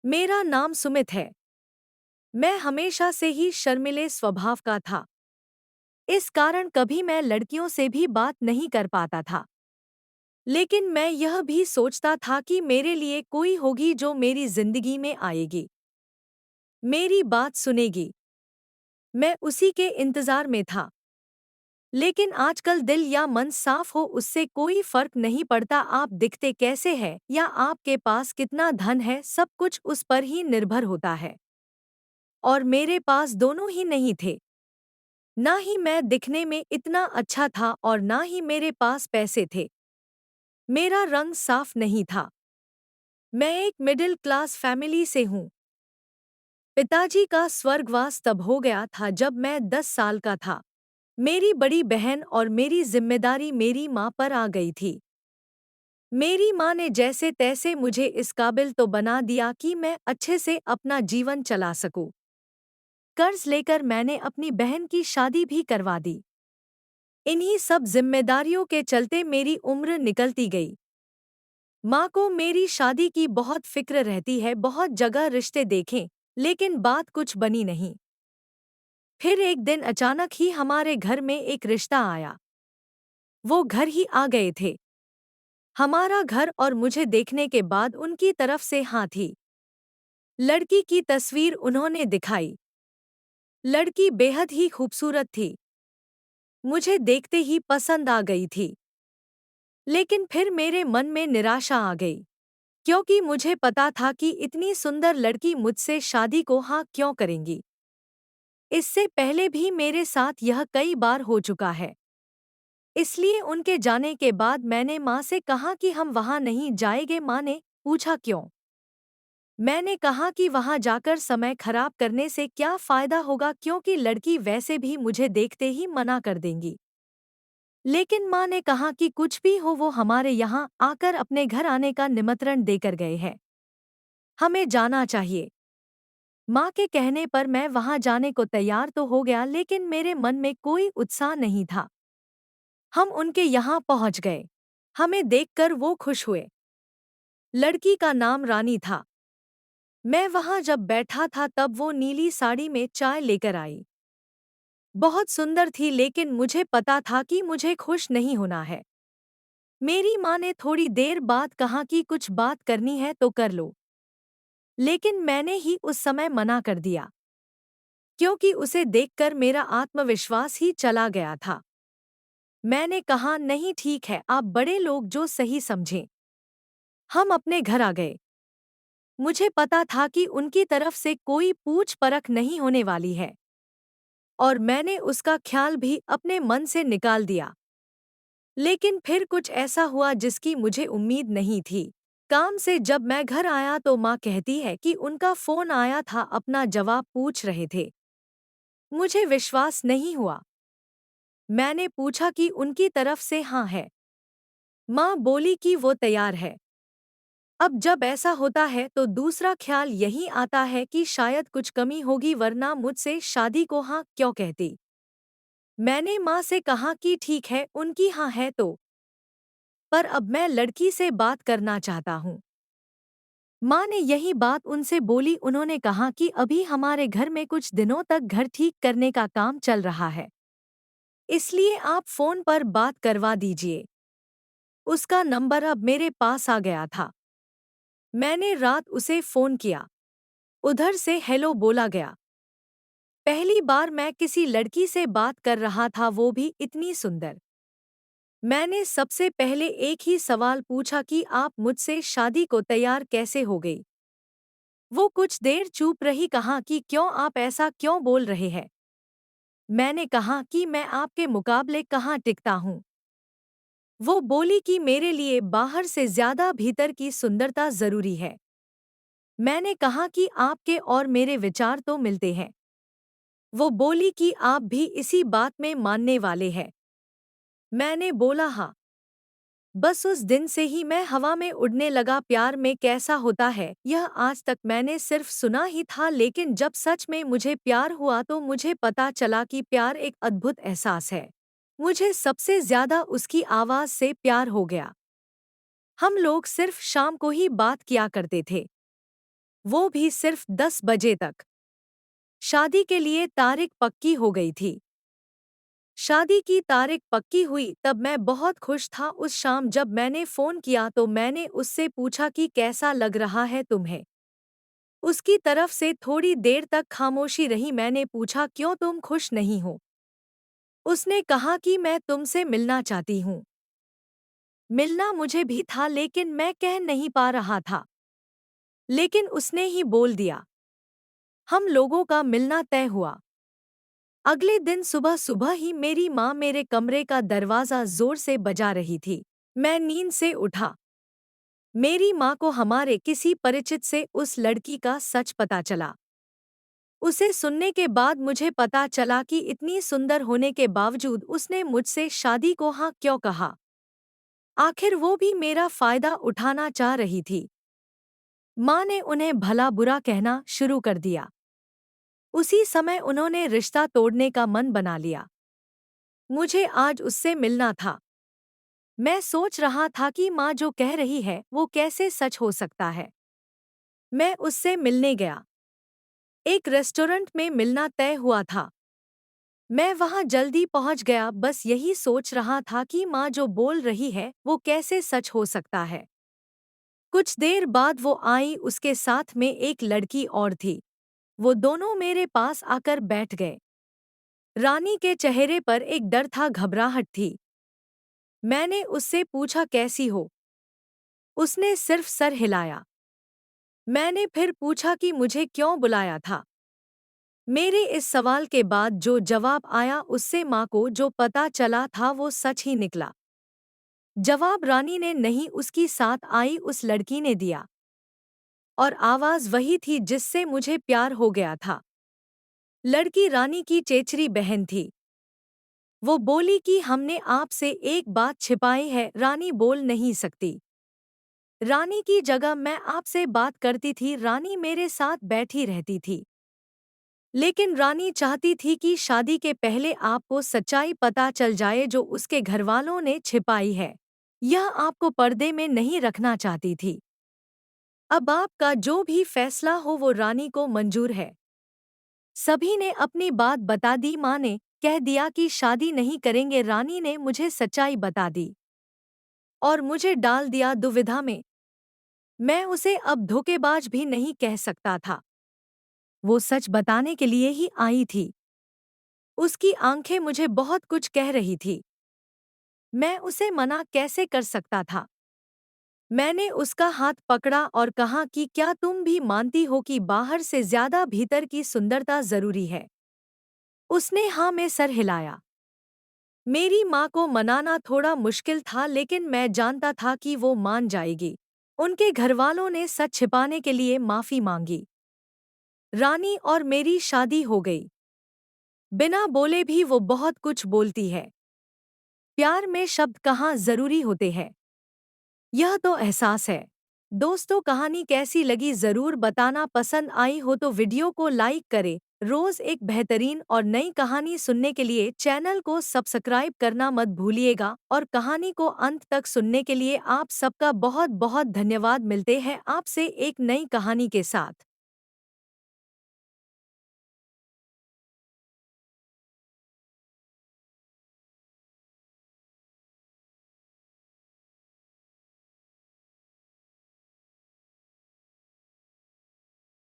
मेरा नाम सुमित है। मैं हमेशा से ही शर्मीले स्वभाव का था। इस कारण कभी मैं लड़कियों से भी बात नहीं कर पाता था। लेकिन मैं यह भी सोचता था कि मेरे लिए कोई होगी जो मेरी जिंदगी में आएगी, मेरी बात सुनेगी। मैं उसी के इंतजार में था। लेकिन आजकल दिल या मन साफ हो उससे कोई फर्क नहीं पड़ता, आप दिखते कैसे हैं या आपके पास कितना धन है, सब कुछ उस पर ही निर्भर होता है। और मेरे पास दोनों ही नहीं थे। ना ही मैं दिखने में इतना अच्छा था और ना ही मेरे पास पैसे थे। मेरा रंग साफ नहीं था। मैं एक मिडिल क्लास फैमिली से हूँ। पिताजी का स्वर्गवास तब हो गया था जब मैं 10 साल का था। मेरी बड़ी बहन और मेरी जिम्मेदारी मेरी माँ पर आ गई थी। मेरी माँ ने जैसे तैसे मुझे इस काबिल तो बना दिया कि मैं अच्छे से अपना जीवन चला सकूं। कर्ज लेकर मैंने अपनी बहन की शादी भी करवा दी। इन्हीं सब जिम्मेदारियों के चलते मेरी उम्र निकलती गई। माँ को मेरी शादी की बहुत फिक्र रहती है, बहुत जगह रिश्ते देखें, लेकिन बात कुछ बनी नहीं। फिर एक दिन अचानक ही हमारे घर में एक रिश्ता आया। वो घर ही आ गए थे। हमारा घर और मुझे देखने के बाद उनकी तरफ से हाँ थी। लड़की की तस्वीर उन्होंने दिखाई। लड़की बेहद ही खूबसूरत थी। मुझे देखते ही पसंद आ गई थी। लेकिन फिर मेरे मन में निराशा आ गई, क्योंकि मुझे पता था कि इतनी सुंदर लड़की मुझसे शादी को हाँ क्यों करेंगी। इससे पहले भी मेरे साथ यह कई बार हो चुका है। इसलिए उनके जाने के बाद मैंने माँ से कहा कि हम वहाँ नहीं जाएंगे। माँ ने पूछा क्यों? मैंने कहा कि वहाँ जाकर समय खराब करने से क्या फायदा होगा, क्योंकि लड़की वैसे भी मुझे देखते ही मना कर देंगी। लेकिन माँ ने कहा कि कुछ भी हो वो हमारे यहाँ आकर अपने घर आने का निमंत्रण देकर गए हैं। हमें जाना चाहिए। माँ के कहने पर मैं वहाँ जाने को तैयार तो हो गया, लेकिन मेरे मन में कोई उत्साह नहीं था। हम उनके यहाँ पहुँच गए। हमें देखकर वो खुश हुए। लड़की का नाम रानी था। मैं वहाँ जब बैठा था तब वो नीली साड़ी में चाय लेकर आई। बहुत सुंदर थी, लेकिन मुझे पता था कि मुझे खुश नहीं होना है। मेरी माँ ने थोड़ी देर बाद कहा कि कुछ बात करनी है तो कर लो। लेकिन मैंने ही उस समय मना कर दिया, क्योंकि उसे देखकर मेरा आत्मविश्वास ही चला गया था। मैंने कहा नहीं ठीक है, आप बड़े लोग जो सही समझें। हम अपने घर आ गए। मुझे पता था कि उनकी तरफ से कोई पूछ परख नहीं होने वाली है, और मैंने उसका ख्याल भी अपने मन से निकाल दिया। लेकिन फिर कुछ ऐसा हुआ जिसकी मुझे उम्मीद नहीं थी। काम से जब मैं घर आया तो माँ कहती है कि उनका फोन आया था, अपना जवाब पूछ रहे थे। मुझे विश्वास नहीं हुआ। मैंने पूछा कि उनकी तरफ से हाँ है। माँ बोली कि वो तैयार है। अब जब ऐसा होता है तो दूसरा ख्याल यही आता है कि शायद कुछ कमी होगी, वरना मुझसे शादी को हाँ क्यों कहती। मैंने माँ से कहा कि ठीक है, उनकी हाँ है तो, पर अब मैं लड़की से बात करना चाहता हूँ। माँ ने यही बात उनसे बोली। उन्होंने कहा कि अभी हमारे घर में कुछ दिनों तक घर ठीक करने का काम चल रहा है, इसलिए आप फोन पर बात करवा दीजिए। उसका नंबर अब मेरे पास आ गया था। मैंने रात उसे फोन किया। उधर से हेलो बोला गया। पहली बार मैं किसी लड़की से बात कर रहा था, वो भी इतनी सुंदर। मैंने सबसे पहले एक ही सवाल पूछा कि आप मुझसे शादी को तैयार कैसे हो गई। वो कुछ देर चुप रही, कहा कि क्यों, आप ऐसा क्यों बोल रहे हैं। मैंने कहा कि मैं आपके मुकाबले कहाँ टिकता हूँ। वो बोली कि मेरे लिए बाहर से ज्यादा भीतर की सुंदरता जरूरी है। मैंने कहा कि आपके और मेरे विचार तो मिलते हैं। वो बोली कि आप भी इसी बात में मानने वाले हैं। मैंने बोला हाँ। बस उस दिन से ही मैं हवा में उड़ने लगा। प्यार में कैसा होता है यह आज तक मैंने सिर्फ सुना ही था, लेकिन जब सच में मुझे प्यार हुआ तो मुझे पता चला कि प्यार एक अद्भुत एहसास है। मुझे सबसे ज्यादा उसकी आवाज से प्यार हो गया। हम लोग सिर्फ शाम को ही बात किया करते थे। वो भी सिर्फ 10 बजे तक। शादी के लिए तारीख पक्की हो गई थी। शादी की तारीख पक्की हुई तब मैं बहुत खुश था। उस शाम जब मैंने फ़ोन किया तो मैंने उससे पूछा कि कैसा लग रहा है तुम्हें? उसकी तरफ से थोड़ी देर तक खामोशी रही। मैंने पूछा क्यों तुम खुश नहीं हो? उसने कहा कि मैं तुमसे मिलना चाहती हूँ। मिलना मुझे भी था लेकिन मैं कह नहीं पा रहा था। लेकिन उसने ही बोल दिया। हम लोगों का मिलना तय हुआ। अगले दिन सुबह सुबह ही मेरी माँ मेरे कमरे का दरवाज़ा जोर से बजा रही थी। मैं नींद से उठा। मेरी माँ को हमारे किसी परिचित से उस लड़की का सच पता चला। उसे सुनने के बाद मुझे पता चला कि इतनी सुंदर होने के बावजूद उसने मुझसे शादी को हाँ क्यों कहा। आखिर वो भी मेरा फ़ायदा उठाना चाह रही थी। माँ ने उन्हें भला बुरा कहना शुरू कर दिया। उसी समय उन्होंने रिश्ता तोड़ने का मन बना लिया। मुझे आज उससे मिलना था। मैं सोच रहा था कि माँ जो कह रही है वो कैसे सच हो सकता है। मैं उससे मिलने गया। एक रेस्टोरेंट में मिलना तय हुआ था। मैं वहां जल्दी पहुंच गया, बस यही सोच रहा था कि माँ जो बोल रही है वो कैसे सच हो सकता है। कुछ देर बाद वो आई, उसके साथ में एक लड़की और थी। वो दोनों मेरे पास आकर बैठ गए। रानी के चेहरे पर एक डर था, घबराहट थी। मैंने उससे पूछा कैसी हो? उसने सिर्फ सर हिलाया। मैंने फिर पूछा कि मुझे क्यों बुलाया था। मेरे इस सवाल के बाद जो जवाब आया उससे माँ को जो पता चला था वो सच ही निकला। जवाब रानी ने नहीं, उसकी साथ आई उस लड़की ने दिया। और आवाज़ वही थी जिससे मुझे प्यार हो गया था। लड़की रानी की चेचरी बहन थी। वो बोली कि हमने आपसे एक बात छिपाई है। रानी बोल नहीं सकती। रानी की जगह मैं आपसे बात करती थी। रानी मेरे साथ बैठी रहती थी। लेकिन रानी चाहती थी कि शादी के पहले आपको सच्चाई पता चल जाए जो उसके घरवालों ने छिपाई है। यह आपको पर्दे में नहीं रखना चाहती थी। अब आपका जो भी फैसला हो वो रानी को मंजूर है। सभी ने अपनी बात बता दी। माँ ने कह दिया कि शादी नहीं करेंगे। रानी ने मुझे सच्चाई बता दी और मुझे डाल दिया दुविधा में। मैं उसे अब धोखेबाज भी नहीं कह सकता था। वो सच बताने के लिए ही आई थी। उसकी आंखें मुझे बहुत कुछ कह रही थी। मैं उसे मना कैसे कर सकता था। मैंने उसका हाथ पकड़ा और कहा कि क्या तुम भी मानती हो कि बाहर से ज्यादा भीतर की सुंदरता जरूरी है? उसने हाँ में सर हिलाया। मेरी माँ को मनाना थोड़ा मुश्किल था लेकिन मैं जानता था कि वो मान जाएगी। उनके घरवालों ने सच छिपाने के लिए माफी मांगी। रानी और मेरी शादी हो गई। बिना बोले भी वो बहुत कुछ बोलती है। प्यार में शब्द कहाँ जरूरी होते हैं। यह तो एहसास है। दोस्तों, कहानी कैसी लगी जरूर बताना। पसंद आई हो तो वीडियो को लाइक करें। रोज एक बेहतरीन और नई कहानी सुनने के लिए चैनल को सब्सक्राइब करना मत भूलिएगा और कहानी को अंत तक सुनने के लिए आप सबका बहुत बहुत धन्यवाद। मिलते हैं आपसे एक नई कहानी के साथ।